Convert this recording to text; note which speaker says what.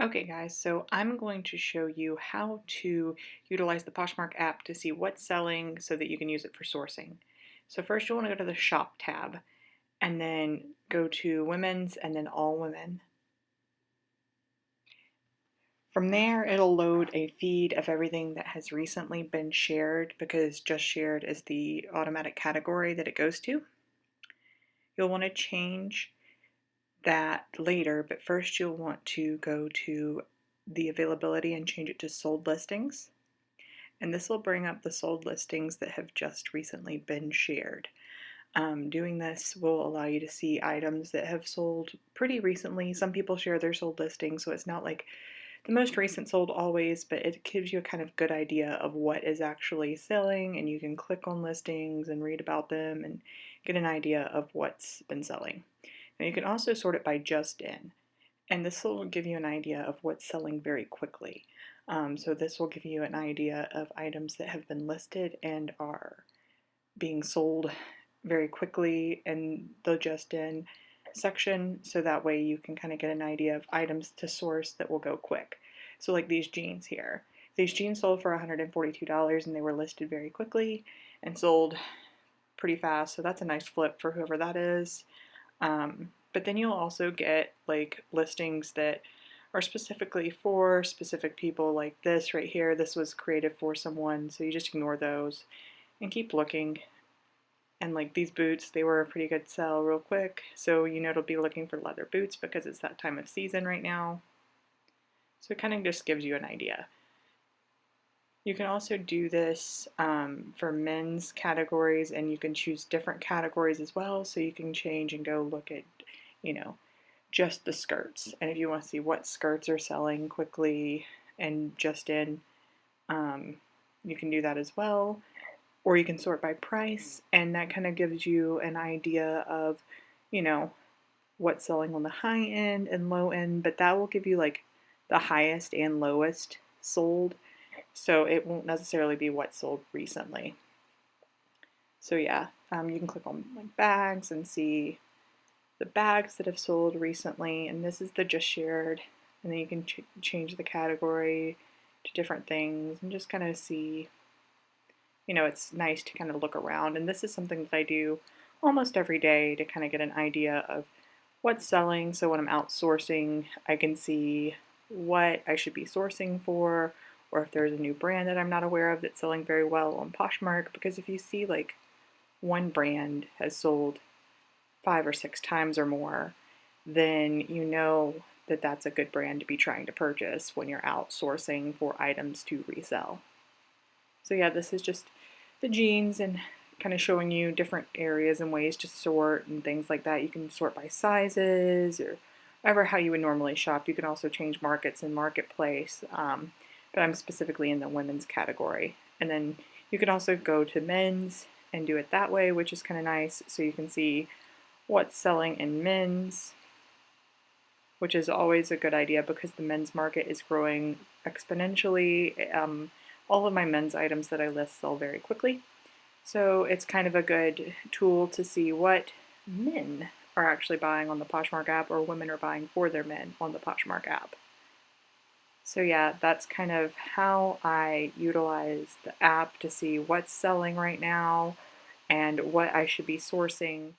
Speaker 1: Okay guys, so I'm going to show you how to utilize the Poshmark app to see what's selling so that you can use it for sourcing. So first you want to go to the shop tab and then go to women's and then all women. From there it'll load a feed of everything that has recently been shared because just shared is the automatic category that it goes to. You'll want to change that later, but first you'll want to go to the availability and change it to sold listings. And this will bring up the sold listings that have just recently been shared. Doing this will allow you to see items that have sold pretty recently. Some people share their sold listings, so it's not like the most recent sold always, but it gives you a kind of good idea of what is actually selling, and you can click on listings and read about them and get an idea of what's been selling. Now you can also sort it by just in, and this will give you an idea of what's selling very quickly. So this will give you an idea of items that have been listed and are being sold very quickly in the just in section, so that way you can kind of get an idea of items to source that will go quick. So like these jeans here. These jeans sold for $142 and they were listed very quickly and sold pretty fast, so that's a nice flip for whoever that is. But then you'll also get like listings that are specifically for specific people, like this right here. This was created for someone, so you just ignore those and keep looking. And like these boots, they were a pretty good sell real quick, so you know it'll be looking for leather boots because it's that time of season right now. So it kind of just gives you an idea. You can also do this for men's categories, and you can choose different categories as well, so you can change and go look at, just the skirts. And if you want to see what skirts are selling quickly and just in, you can do that as well. Or you can sort by price, and that kind of gives you an idea of, what's selling on the high end and low end, but that will give you like the highest and lowest sold. So it won't necessarily be what sold recently. So yeah, you can click on like bags and see the bags that have sold recently, and this is the just shared, and then you can change the category to different things and just kind of see, it's nice to kind of look around. And this is something that I do almost every day to kind of get an idea of what's selling, so when I'm outsourcing I can see what I should be sourcing for, or if there's a new brand that I'm not aware of that's selling very well on Poshmark, because if you see like one brand has sold 5 or 6 times or more, then you know that that's a good brand to be trying to purchase when you're outsourcing for items to resell. So yeah, this is just the jeans and kind of showing you different areas and ways to sort and things like that. You can sort by sizes or ever how you would normally shop. You can also change markets in Marketplace, but I'm specifically in the women's category. And then you can also go to men's and do it that way, which is kind of nice. So you can see what's selling in men's, which is always a good idea because the men's market is growing exponentially. All of my men's items that I list sell very quickly. So it's kind of a good tool to see what men are actually buying on the Poshmark app, or women are buying for their men on the Poshmark app. So yeah, that's kind of how I utilize the app to see what's selling right now and what I should be sourcing.